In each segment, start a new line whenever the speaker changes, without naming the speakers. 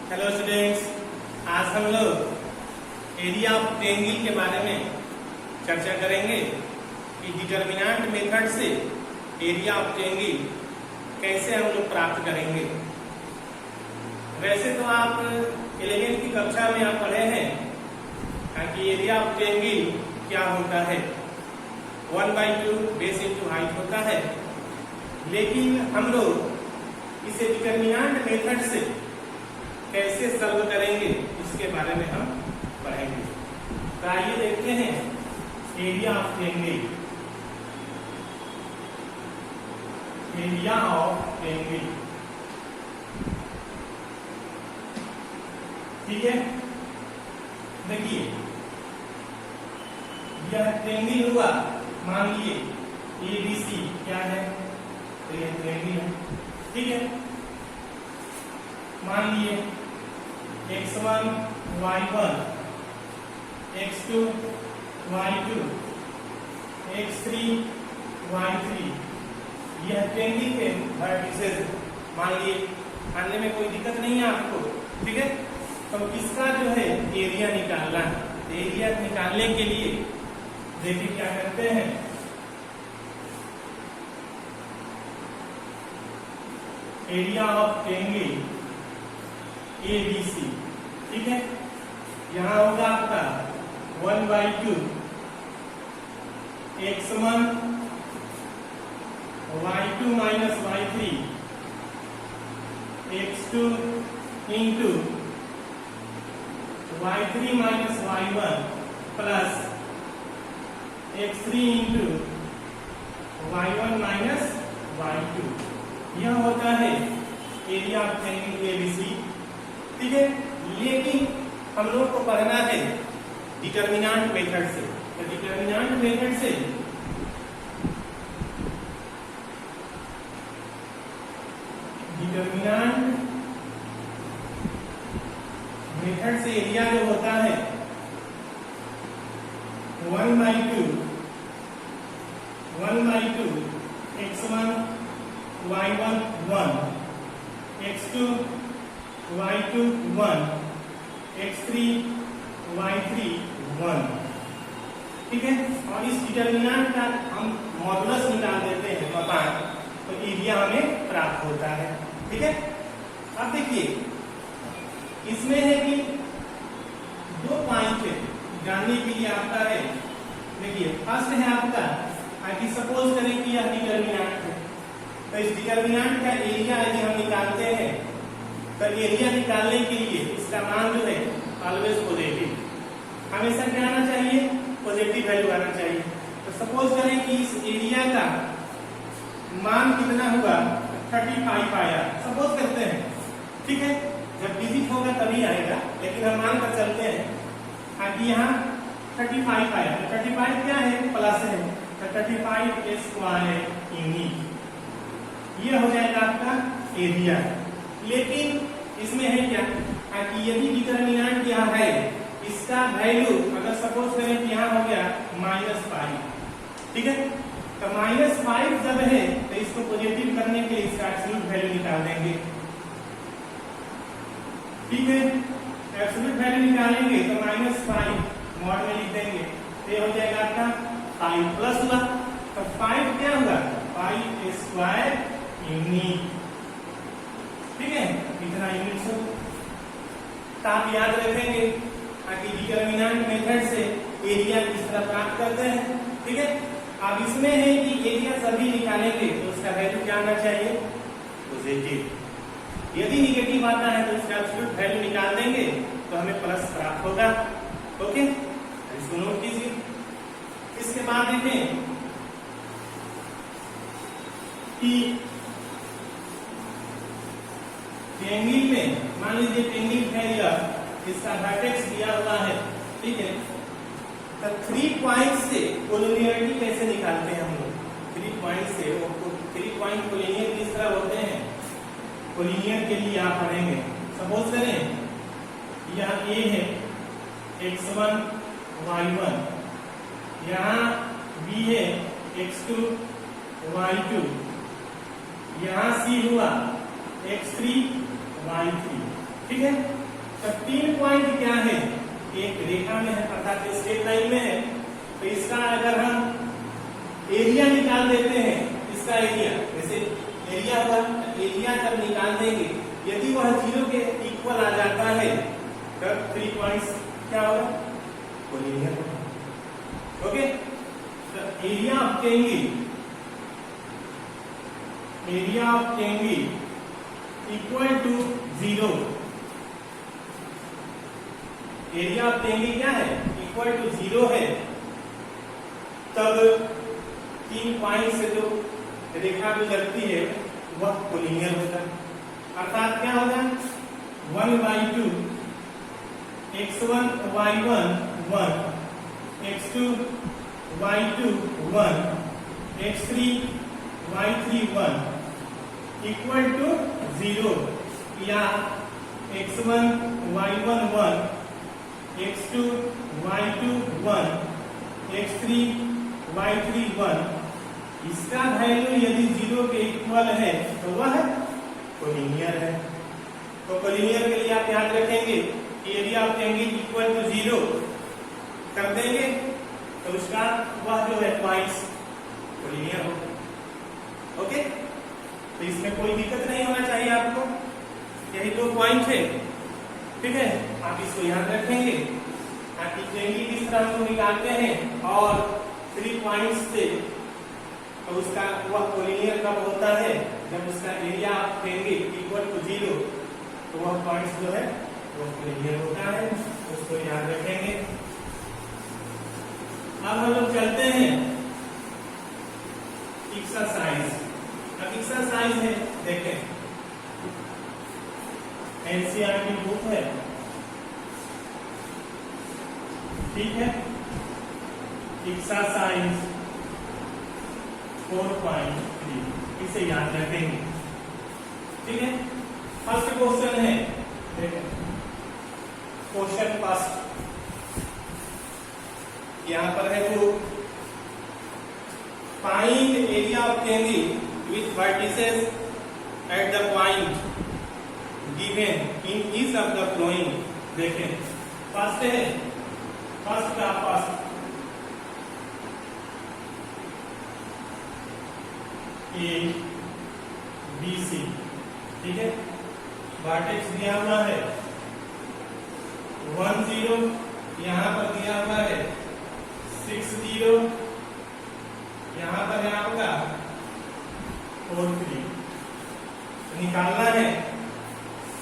Hello students, आज हम लोग एरिया ऑफ ट्रायंगल के बारे में चर्चा करेंगे कि डिटरमिनेंट मेथड से एरिया ऑफ ट्रायंगल कैसे हम लोग प्राप्त करेंगे। वैसे तो आप 11वीं की कक्षा में आप पढ़े हैं कि एरिया ऑफ ट्रायंगल क्या होता है, 1/2 बेस इंटू हाइट होता है। लेकिन हम लोग इसे डिटरमिनेंट मेथड से कैसे सॉल्व करेंगे इसके बारे में हम पढ़ेंगे। तो आइए देखते हैं area of triangle. Area of triangle, ठीक है। देखिए यह ट्रायंगल हुआ, मान लीजिए ABC क्या है, तो यह ट्रायंगल है, ठीक है। मान लिए x1 y1 x2 y2 x3 y3 यह ट्रायंगल के वर्टिसेस मान लिए। मानने में कोई दिक्कत नहीं है आपको, ठीक है। तो इसका जो है एरिया निकालना है। एरिया निकालने के लिए देखिए क्या करते हैं, एरिया ऑफ ट्रायंगल ABC, ठीक है। यहां होगा आपका 1/2 x1 y2 minus y3 x2 into y3 minus y1 plus x3 into y1 minus y2। यह होता है एरिया ऑफ ट्रायंगल ABC, ठीक है। लेकिन हम लोग को पढ़ना है डिटरमिनेंट मेथड से। तो डिटरमिनेंट मेथड से एरिया जो होता है 1/2 x1 y1 1 x2 y2 1 x3 y3 1, ठीक है। और इस डिटरमिनेंट का हम मॉडुलस निकाल देते हैं पता, तो एरिया हमें प्राप्त होता है, ठीक है। अब देखिए इसमें है कि 2 पॉइंट जानने के लिए आपका है। देखिए फर्स्ट है आपका कि सपोज करें कि यह डिटरमिनेंट है, तो इस डिटरमिनेंट का एरिया यदि हम निकालते हैं तो एरिया निकालने के लिए इसका मान जो है ऑलवेज पॉजिटिव, हमेशा क्या आना चाहिए, पॉजिटिव वैल्यू आना चाहिए। तो सपोज करें कि इस एरिया का मान कितना हुआ, 35 आया, सपोज करते हैं, ठीक है। जब डिजिट होगा तभी आएगा, लेकिन हम मान कर चलते हैं कि यहाँ 35 आया। तो 35 क्या है, प्लस है, तो 35 स्क्वायर यूनिट, ये हो जाएगा आपका एरिया। लेकिन इसमें है क्या कि यदि डिटरमिनेंट यहाँ है, इसका वैल्यू अगर सपोज करें कि यहाँ हो गया -5, ठीक है। तो -5 जब है तो इसको पॉजिटिव करने के लिए इसका एब्सोल्यूट वैल्यू निकाल देंगे, ठीक है। एब्सोल्यूट वैल्यू निकालेंगे तो -5 मॉड में लिख देंगे, तो ये हो जाएगा आपका 5 प्लस हुआ, तो 5 क्या हुआ, 5 स्क्वायर यूनिट, ठीक है। इतना यूनिट हो। तो आप याद रखेंगे कि डिटरमिनेंट मेथड से एरिया किस तरह प्राप्त करते हैं, ठीक है। अब इसमें है कि एरिया सभी निकालेंगे तो उसका वैल्यू क्या आना चाहिए, पॉजिटिव। यदि निगेटिव आता है तो उसका एब्सोल्यूट वैल्यू निकाल देंगे तो हमें प्लस प्राप्त होगा, ओके। इसको नोट कीजिए। इसके बाद देखें कि ट्रायंगल में मान लीजिए ट्रायंगल है यह, इसका वर्टेक्स दिया हुआ है, ठीक है। तो 3 पॉइंट से कोलिनियरिटी कैसे निकालते हैं हम लोग, 3 पॉइंट से। 3 पॉइंट कोलिनियर किस तरह होते हैं, कोलिनियर के लिए आप पढ़ेंगे। सपोज करें यह A है x1 y1, यहाँ B है x2 y2, यहाँ C हुआ x3 y3, ठीक है। तो 3 पॉइंट क्या है, एक रेखा में है अर्थात स्ट्रेट लाइन में है। तो इसका अगर हम एरिया निकाल देते हैं, इसका एरिया जैसे एरिया हुआ, एरिया जब निकाल देंगे यदि वह 0 के इक्वल आ जाता है तब 3 पॉइंट्स क्या होगा, कोलिनियर होगा। ओके, तो area of triangle equal to 0। Area of triangle क्या है, इक्वल टू 0 है, तब 3 पॉइंट से जो रेखा गुजरती है वह कोलिनियर होता है। अर्थात क्या होगा, 1/2 x1 y1 1, x2 y2 1, x3 y3 1 equal to 0, या x1 y1 1, x2 y2 1, x3 y3 1, इसका वैल्यू यदि 0 के इक्वल है तो वह कोलिनियर है। तो कोलिनियर के लिए आप याद रखेंगे कि यदि आप कहेंगे इक्वल टू 0 कर देंगे तो उसका वह जो है पॉइंट्स कोलिनियर हो। ओके, तो इसमें कोई दिक्कत नहीं होना चाहिए आपको, यही 2 पॉइंट है। ठीक है, आप इसको याद रखेंगे। आप ट्रायंगल किस तरह को निकालते हैं और 3 पॉइंट्स से तो उसका वह कोलिनियर कब होता है, जब उसका एरिया आप कहेंगे इक्वल टू 0 तो वह पॉइंट्स जो है वो कोलिनियर होता है, उसको याद रखेंगे। अब हम लोग चलते हैं एक्सरसाइज। अब एक्सरसाइज है, देखें एनसीईआरटी बुक है, ठीक है। एक्सरसाइज 4.3 इसे याद रखेंगे, ठीक है। फर्स्ट क्वेश्चन है, देखें क्वेश्चन फर्स्ट यहां पर है वो, find area of triangle with vertices at the point given in each of the flowing. देखें फर्स्ट है, फर्स्ट का फर्स्ट ए बी सी, ठीक है। वर्टेक्स दिया हुआ है 1 0, यहां पर दिया हुआ है 6 0, यहां पर है आपका 4 3। निकालना है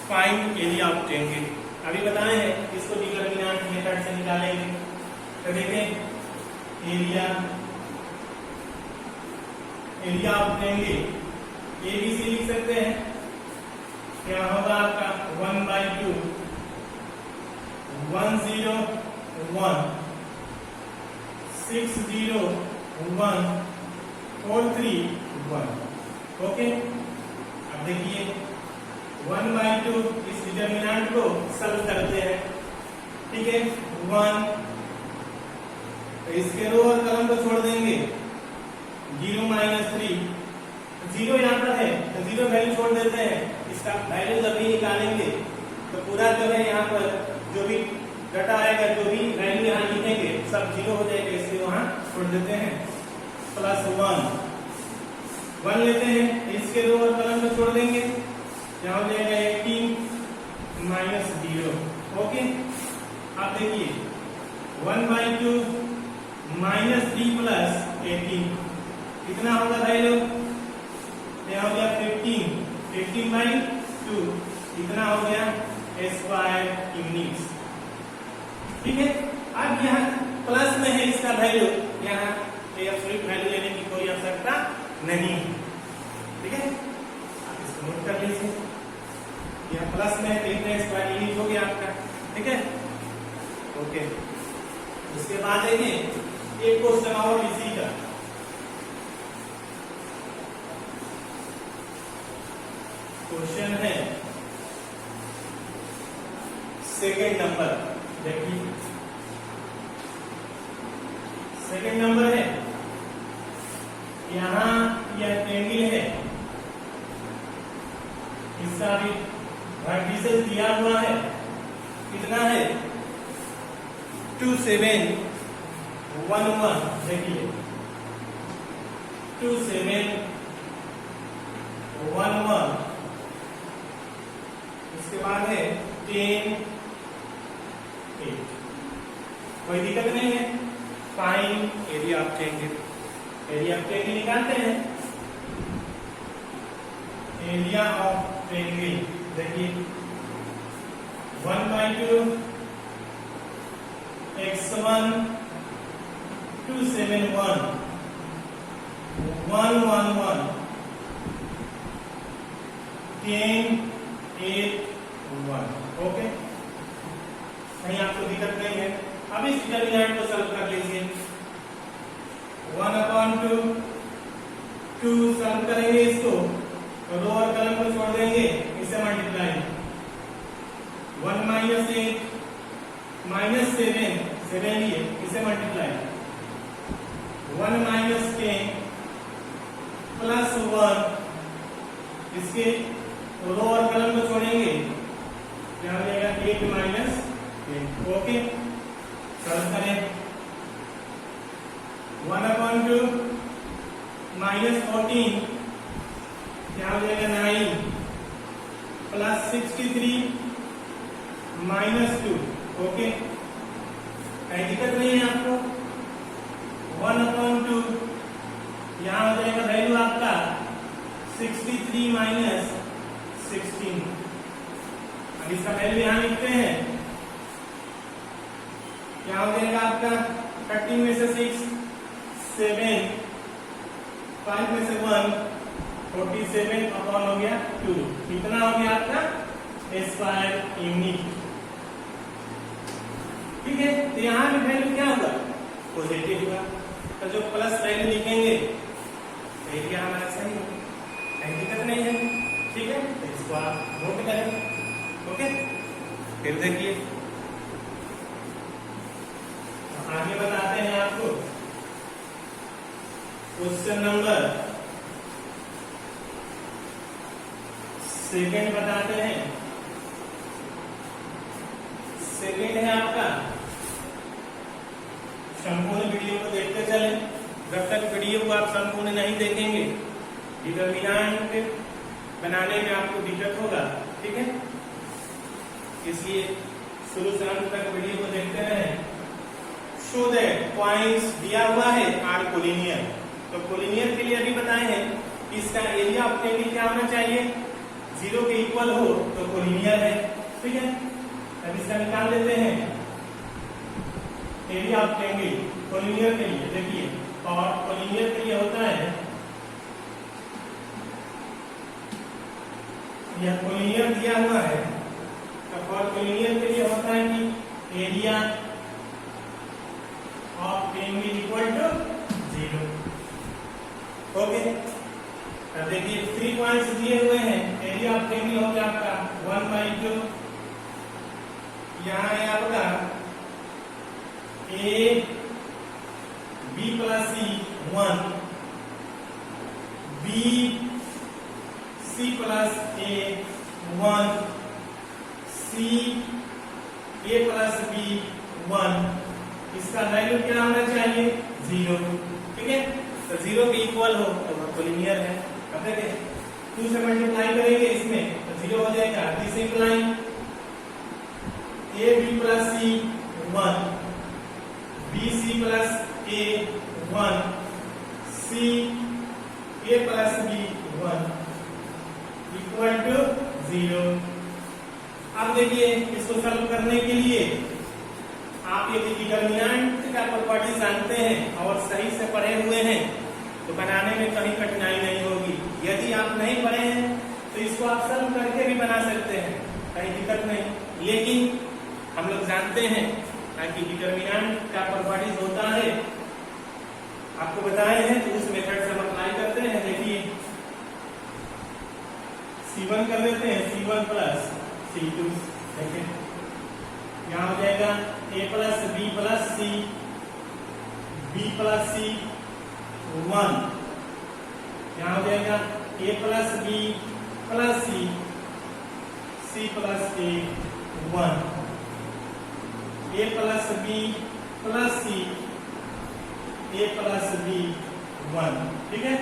फाइंड एरिया ऑफ ट्रायंगल। अभी बताए हैं इसको डिटरमिनेंट मेथड से निकालेंगे। तो देखें एरिया ऑफ ट्रायंगल एबीसी लिख सकते हैं, क्या होगा आपका 1/2 1 0 1 6 0 1 4 3 1। ओके, अब देखिए 1/2 इस डिटरमिनेंट को सॉल्व करते हैं, ठीक है। 1 तो इसके रो और कॉलम को छोड़ देंगे, 0 -3, 0 यहाँ पर है तो 0 वैल्यू छोड़ देते हैं। इसका वैल्यू जब भी निकालेंगे तो पूरा जो है यहाँ पर जो भी डाटा आएगा, जो भी वैल्यू यहाँ लिखेंगे सब 0 हो जाएगा, इसलिए वहां छोड़ देते हैं। +1 1 लेते हैं, इसके रो और कॉलम को छोड़ देंगे, यहाँ हो जाएगा 18 -0। ओके, आप देखिए 1/2 -3 + 18 कितना होगा वैल्यू, यहाँ हो गया 15/2 इतना हो गया स्क्वायर यूनिट्स, ठीक है। अब यहाँ प्लस में है इसका वैल्यू, यहाँ एब्सोल्यूट वैल्यू लेने की कोई आवश्यकता नहीं है, ठीक है। आप इसको नोट कर लीजिए, यहाँ प्लस में है तो इतना स्क्वायर यूनिट हो गया आपका, ठीक है। ओके, उसके बाद देखिए एक क्वेश्चन और इसी का, क्वेश्चन है सेकंड नंबर। देखिए सेकंड नंबर है, यहां यह ट्रायंगल है, इसका भी वर्टिसेस दिया हुआ है, कितना है 2 7 1 1, देखिए 2 7 1 1, इसके बाद है 10 8, कोई दिक्कत नहीं है। Fine area of triangle, area of triangle निकालते हैं। एरिया ऑफ ट्रायंगल देखिए 1/2 x1 2 7 1 1 1 1 10 8 1, ओके, कहीं आपको दिक्कत नहीं है। अब इस डिटरमिनेंट को सॉल्व कर लीजिए। 1/2 2 सॉल्व करेंगे इसको, तो रो और कॉलम को छोड़ देंगे, इसे मल्टीप्लाई 1 - 8 -7 7 ही है, इसे मल्टीप्लाई 1 - 10 प्लस 1, इसके रो और कॉलम को छोड़ेंगे, क्या हो जाएगा 8 - 10, ओके। सॉल्व करें 1/2 -14, क्या हो जाएगा 9 प्लस 63 -2, ओके, कहीं दिक्कत नहीं है आपको। 1/2 यहाँ हो जाएगा वैल्यू आपका 63 - 16, अब इसका वैल्यू यहाँ लिखते हैं, क्या हो जाएगा आपका 13 में से 6 7 5 में से 1 47 अपॉन हो गया 2, कितना हो गया आपका स्क्वायर यूनिट, ठीक है। तो यहाँ भी वैल्यू क्या होगा पॉजिटिव होगा, तो जो प्लस वैल्यू लिखेंगे एरिया हमारा सही होगा, कहीं दिक्कत नहीं है, ठीक है। तो इसको आप नोट करें, ओके। फिर देखिए आगे बताते हैं आपको क्वेश्चन नंबर 2 बताते हैं। सेकेंड है आपका, संपूर्ण वीडियो को देखते चले, जब तक वीडियो को आप संपूर्ण नहीं देखेंगे डिटरमिनेंट बनाने में आपको दिक्कत होगा, ठीक है। इसलिए शुरू से अंत तक वीडियो को देखते रहें। शो दैट पॉइंट्स दिया हुआ है आर कोलिनियर, तो कोलिनियर के लिए अभी बताए हैं कि इसका एरिया ऑफ ट्रायंगल क्या होना चाहिए, 0 के इक्वल हो तो कोलिनियर है, ठीक है। अब इसका निकाल लेते हैं एरिया ऑफ ट्रायंगल कोलिनियर के लिए, देखिए, और कोलिनियर के लिए होता है, यह कोलिनियर दिया हुआ है, तो और कोलिनियर के लिए होता है कि area of triangle equal to 0, okay. अब देखिए 3 पॉइंट्स दिए हुए हैं, एरिया ऑफ ट्रायंगल हो गया आपका 1/2, यहाँ है आपका A B plus C 1, B C plus A 1, C A plus B 1, इसका वैल्यू क्या होना चाहिए 0, ठीक है। तो 0 के इक्वल हो तो वह कोलिनियर है। अब देखिए 2 से मल्टीप्लाई करेंगे इसमें तो 0 हो जाएगा, this imply A B plus C 1, B C plus A 1, C A plus B 1 equal to 0। अब देखिए इसको सॉल्व करने के लिए आप यदि डिटरमिनेंट का प्रॉपर्टी जानते हैं और सही से पढ़े हुए हैं तो बनाने में कहीं कठिनाई नहीं होगी। यदि आप नहीं पढ़े हैं तो इसको आप सॉल्व करके भी बना सकते हैं, कहीं दिक्कत नहीं। लेकिन हम लोग जानते हैं कि डिटरमिनेंट का प्रॉपर्टीज होता है, आपको बताए हैं, तो उस मेथड से हम अप्लाई करते हैं। देखिए C1 कर लेते हैं, C1 प्लस C2, देखिए यहाँ हो जाएगा A plus B plus C, B plus C 1, यहाँ हो जाएगा A plus B plus C, C C plus A 1, A plus B plus C, A plus B 1, ठीक है।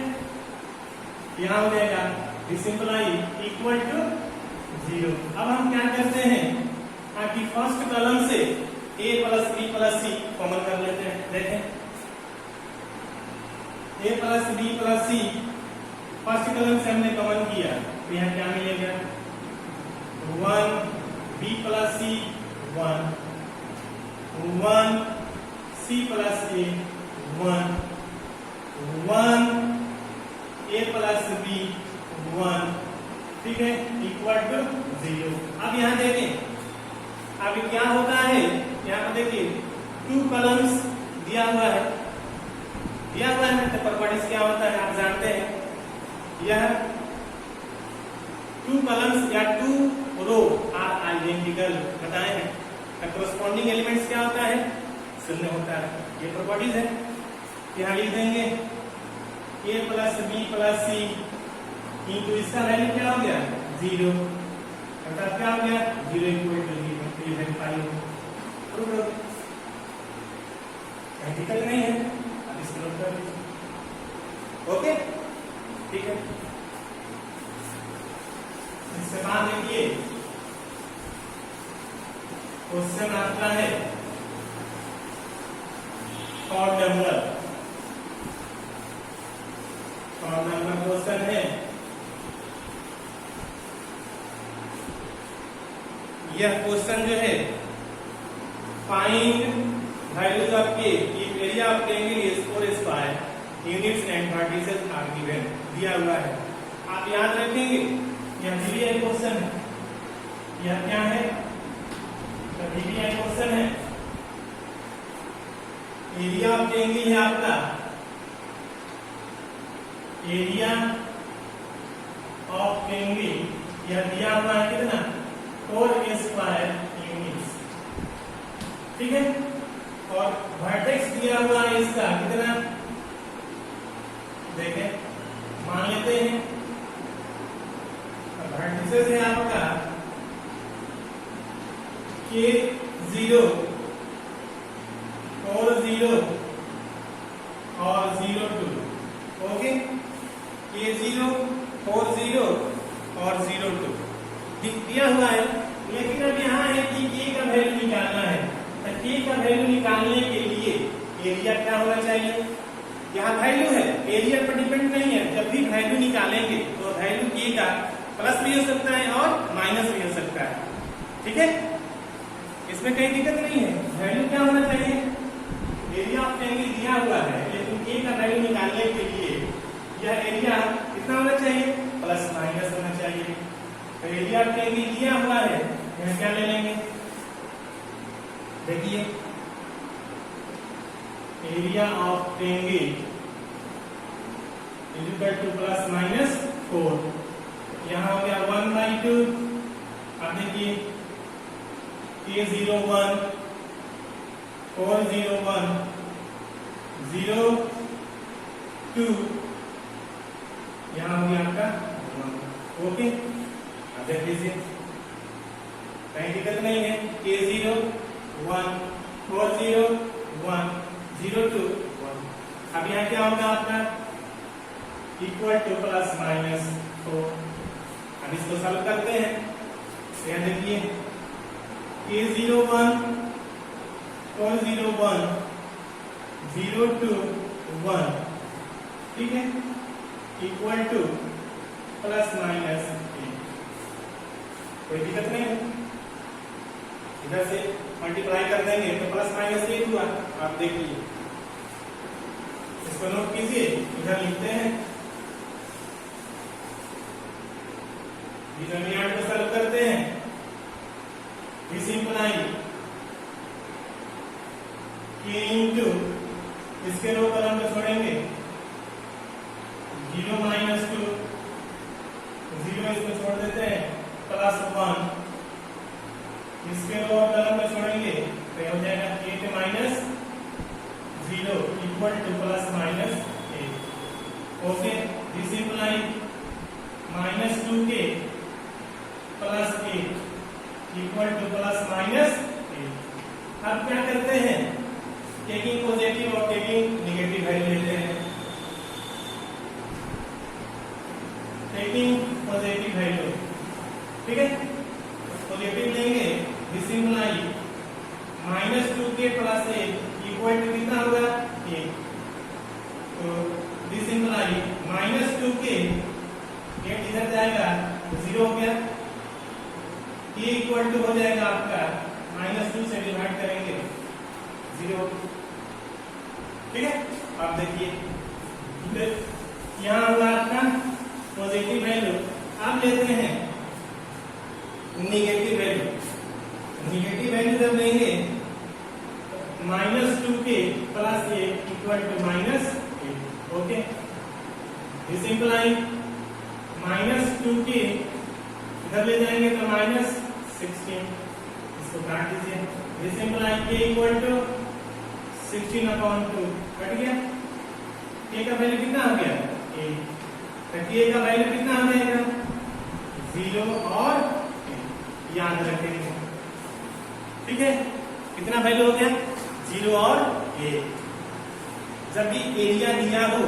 यहाँ हो जाएगा सिंपलाई इक्वल टू 0। अब हम क्या करते हैं कि फर्स्ट कॉलम से A plus B plus C common कर लेते हैं। देखें A plus B plus C first column से हमने कॉमन किया तो यहाँ क्या मिलेगा 1 B plus C 1 1 C plus A 1 1 A plus B 1, ठीक है, इक्वल टू 0। अब यहाँ देखें अब क्या होता है, यहाँ पर देखिए 2 कॉलम्स दिया हुआ है तो प्रॉपर्टीज क्या होता है आप जानते हैं। यह 2 कॉलम्स या 2 रो आर आइडेंटिकल बताए हैं, कॉरस्पॉन्डिंग एलिमेंट्स क्या होता है, शून्य होता है। ये प्रॉपर्टीज है। यहाँ लिख देंगे A plus B plus C into इसका वैल्यू क्या हो गया 0, अर्थात क्या हो गया 0 इक्वल टू 0, तो ये वेरीफाई हो आइडेंटिकल नहीं है। अब इसको नोट कर लीजिए, ओके, ठीक है। इसके बाद देखिए क्वेश्चन आता है ऑड नंबर क्वेश्चन है। यह क्वेश्चन जो है find values of k if area of triangle is 4 square units and vertices are given, दिया हुआ है। आप याद रखेंगे यह DBI क्वेश्चन है। यह क्या है, DBI क्वेश्चन है। एरिया ऑफ ट्रायंगल है आपका, एरिया ऑफ ट्रायंगल यह दिया हुआ है कितना 4 स्क्वायर यूनिट्स, ठीक है। और वर्टेक्स दिया हुआ है इसका कितना, देखें मान लेते हैं वर्टिसेस है आपका K0 और 0 और 02, ओके, K0 और 0 और 02 दिया हुआ है। लेकिन अब यहाँ है कि K का वैल्यू निकालना है, तो K का वैल्यू निकालने के लिए एरिया क्या होना चाहिए, यहाँ वैल्यू है, एरिया पर डिपेंड नहीं है। जब भी वैल्यू निकालेंगे तो वैल्यू K का प्लस भी हो सकता है और माइनस भी हो सकता है, ठीक है, इसमें कोई दिक्कत नहीं है। वैल्यू क्या होना चाहिए, एरिया ऑफ ट्रायंगल दिया हुआ है, लेकिन K का वैल्यू निकालने के लिए यह एरिया कितना होना चाहिए, प्लस माइनस होना चाहिए। तो एरिया ऑफ ट्रायंगल दिया हुआ है, यहाँ क्या ले लेंगे, देखिए area of triangle is equal to plus minus 4, यहाँ हो गया 1/2। अब देखिए K01 401 02, यहाँ हो गया आपका 1, ओके। अब देख लीजिए कहीं दिक्कत नहीं है, K01 401 02 1। अब यहाँ क्या होगा आपका इक्वल टू प्लस माइनस 4। अब इसको सॉल्व करते हैं, यहाँ देखिए K01 401 02 1, ठीक है, इक्वल टू प्लस माइनस 8, कोई दिक्कत नहीं है। इधर से मल्टीप्लाई कर देंगे तो प्लस माइनस 8 हुआ। आप देखिए इसको नोट कीजिए, इधर लिखते हैं, डिटरमिनेंट को सॉल्व करते हैं, सिंपलाई K इंटू इसके रो कॉलम को छोड़ेंगे 0 माइनस 2, 0 इसको छोड़ देते हैं, प्लस 1 इसके रो कॉलम को छोड़ेंगे तो हो जाएगा 8 minus 0 equal to plus minus 8, okay. This imply -2K plus 8 equal to plus minus 8। अब क्या करते हैं, टेकिंग पॉजिटिव और टेकिंग नेगेटिव वैल्यू लेते हैं। टेकिंग पॉजिटिव वैल्यू, ठीक है, पॉजिटिव लेंगे, this imply -2k plus 8 equal to कितना होगा 8। तो दिस इंप्लाई -2k 8 इधर जाएगा तो 0 हो गया, ये इक्वल टू हो जाएगा आपका -2 से डिवाइड करेंगे 0, ठीक है। आप देखिए यहाँ होगा आपका पॉजिटिव वैल्यू। आप लेते हैं नेगेटिव वैल्यू। नेगेटिव वैल्यू जब लेंगे -2k plus 8 equal to -8, okay. This imply -2k इधर ले जाएंगे तो -16, इसको काट दीजिए। This imply k equal to 16/2 कट गया। k का वैल्यू कितना आ गया 8, तो k का वैल्यू कितना आ जाएगा 0 और 8, याद रखेंगे, ठीक है। कितना वैल्यू हो गया 0 और 8। जब भी एरिया दिया हो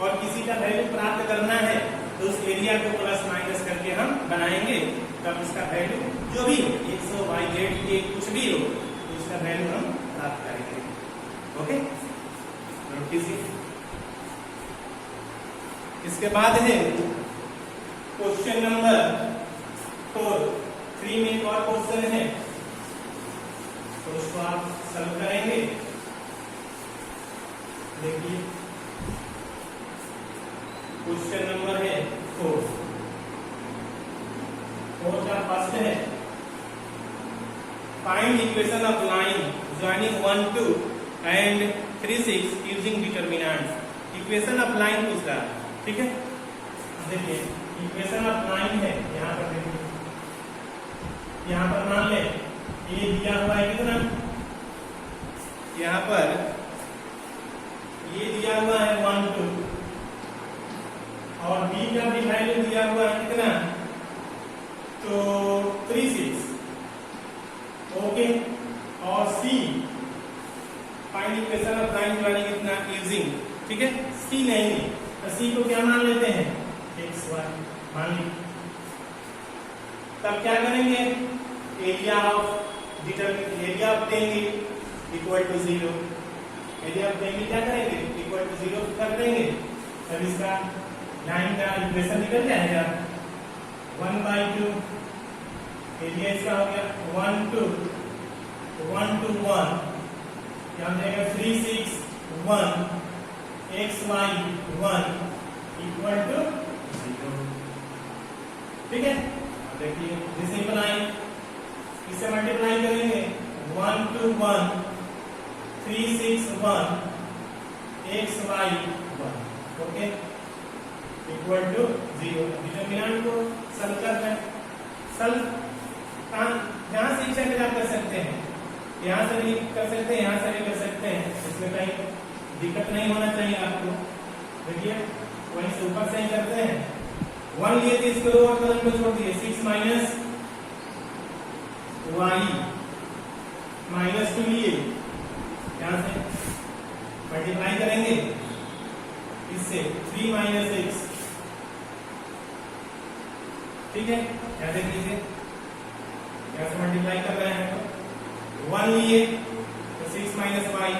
और किसी का वैल्यू प्राप्त करना है तो उस एरिया को प्लस माइनस करके हम बनाएंगे, तब उसका वैल्यू जो भी हो x y z k कुछ भी हो तो उसका वैल्यू हम प्राप्त करेंगे, ओके। नोट कीजिए। इसके बाद है क्वेश्चन नंबर 4। 3 में एक और क्वेश्चन है तो उसको आप सॉल्व करेंगे। देखिए क्वेश्चन नंबर है 4 का फर्स्ट है find equation of line joining 1 2 and 3 6 using determinants. Equation of line पूछ रहा है, ठीक है। देखिए इक्वेशन ऑफ लाइन है, यहाँ पर देखिए, यहाँ पर मान ले ये दिया हुआ है कितना, यहाँ पर ये दिया हुआ है 1 2 और b का भी वैल्यू दिया हुआ है कितना, तो 3 6, ओके। और c find equation of line joining कितना यूजिंग, ठीक है। c नहीं तो c को क्या मान लेते हैं x y मान ली। तब क्या करेंगे, एरिया ऑफ देंगे इक्वल टू 0, एरिया ऑफ देंगे क्या करेंगे इक्वल टू 0 कर देंगे, तब इसका लाइन का इक्वेशन निकल जाएगा 1/2। एरिया इसका हो गया 1 2 1 2 1, क्या हो जाएगा 3 6 1 x y 1 इक्वल टू 0, ठीक है। देखिए दिस इंप्लाई इससे मल्टीप्लाई करेंगे 1 2 1 3 6 1 x y 1, okay, equal to 0। Determinant को सॉल्व करना है। सॉल्व यहाँ से इच्छा आप कर सकते हैं, यहाँ से भी कर सकते हैं, यहाँ से भी कर सकते हैं, इसमें कहीं दिक्कत नहीं होना चाहिए आपको। देखिए वहीं से ऊपर से ही करते हैं। 1 लिए थे, इसको लोअर कॉलम में छोड़ दिए, 6 माइनस y -2 लिए, यहाँ से मल्टीप्लाई करेंगे इससे 3 माइनस x, ठीक है। यहाँ देख लीजिए, यहाँ से मल्टीप्लाई कर रहे हैं तो 1 लिए तो 6 माइनस y,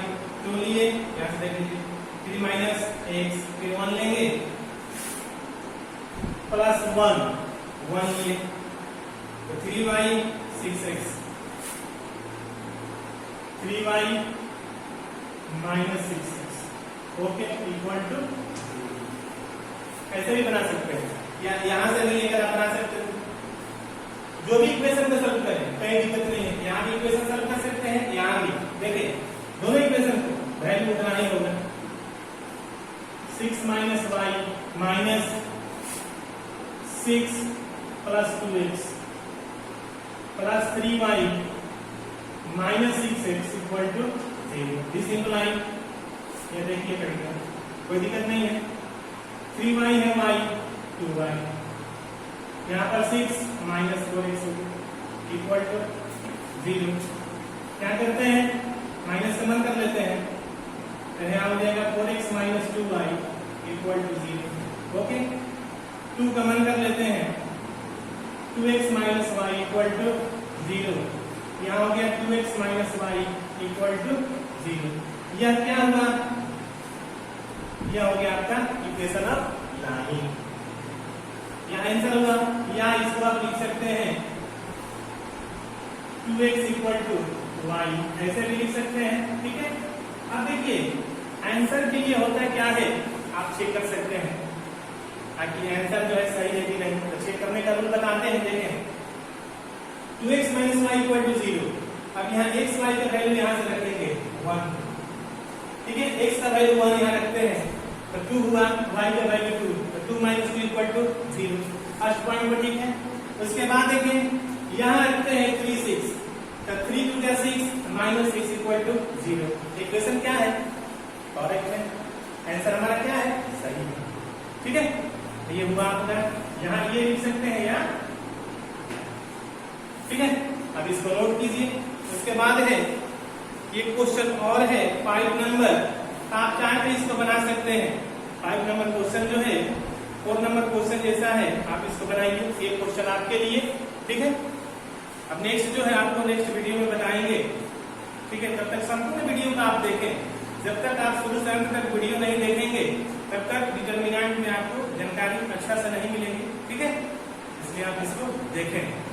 2 लिए, यहाँ से देख लीजिए 3 माइनस x, फिर 1 लेंगे प्लस 1 लिए तो 3y 6x, 3y minus 6x, okay, equal to. ऐसे भी बना सकते हैं या यहां से भी लेकर आप बना सकते हैं। जो भी इक्वेशन को सॉल्व करें कोई दिक्कत नहीं है, यहाँ भी इक्वेशन सॉल्व कर सकते हैं, यहाँ भी। देखिए दोनों इक्वेशन को वैल्यू उतना ही होगा, 6 minus y minus 6 plus 2x plus 3y minus 6x equal to 0। This imply ये देखिए करेगा, कोई दिक्कत नहीं है। 3y है y 2y, यहाँ पर 6 माइनस 4x इक्वल टू 0। क्या करते हैं, माइनस कमन कर लेते हैं, तो यहाँ हो जाएगा 4x minus 2y equal to 0। Okay, 2 common कर लेते हैं, 2x minus y equal to 0। यहाँ हो गया 2x minus y equal to 0। यह क्या हुआ, यह हो गया आपका इक्वेशन ऑफ लाइन। यह आंसर हुआ, या इसको आप लिख सकते हैं 2x इक्वल टू y, ऐसे भी लिख सकते हैं। ठीक है, अब देखिए आंसर के लिए होता है क्या है, आप चेक कर सकते हैं ताकि आंसर जो है सही है कि नहीं। तो चेक करने का रूल बताते हैं, देखें 2x minus y equal to 0। अब यहाँ x y का वैल्यू यहाँ से रखेंगे 1। ठीक है, x का वैल्यू 1 यहाँ रखते हैं, तो 2 हुआ, y का वैल्यू 2, तो 2 minus 2 equal to 0। First point पर ठीक है। उसके बाद देखें यहाँ रखते हैं 3 6, तो 3 2 जा 6, माइनस 6 इक्वल टू 0। इक्वेशन क्या है, करेक्ट है, आंसर हमारा क्या है, सही है। ठीक है, तो ये हुआ आपका, यहाँ ये लिख सकते हैं या, ठीक है। अब इसको नोट कीजिए। उसके बाद है ये क्वेश्चन और है 5 नंबर, आप चाहे तो इसको बना सकते हैं। 5 नंबर क्वेश्चन जो है 4 नंबर क्वेश्चन जैसा है, आप इसको बनाइए, ये क्वेश्चन आपके लिए। ठीक है, अब नेक्स्ट जो है आपको नेक्स्ट वीडियो में बताएंगे। ठीक है, तब तक संपूर्ण वीडियो को आप देखें। जब तक आप शुरू से अंत तक वीडियो नहीं देखेंगे तब तक डिटरमिनेंट में आपको जानकारी अच्छा से नहीं मिलेगी। ठीक है, इसलिए आप इसको देखें।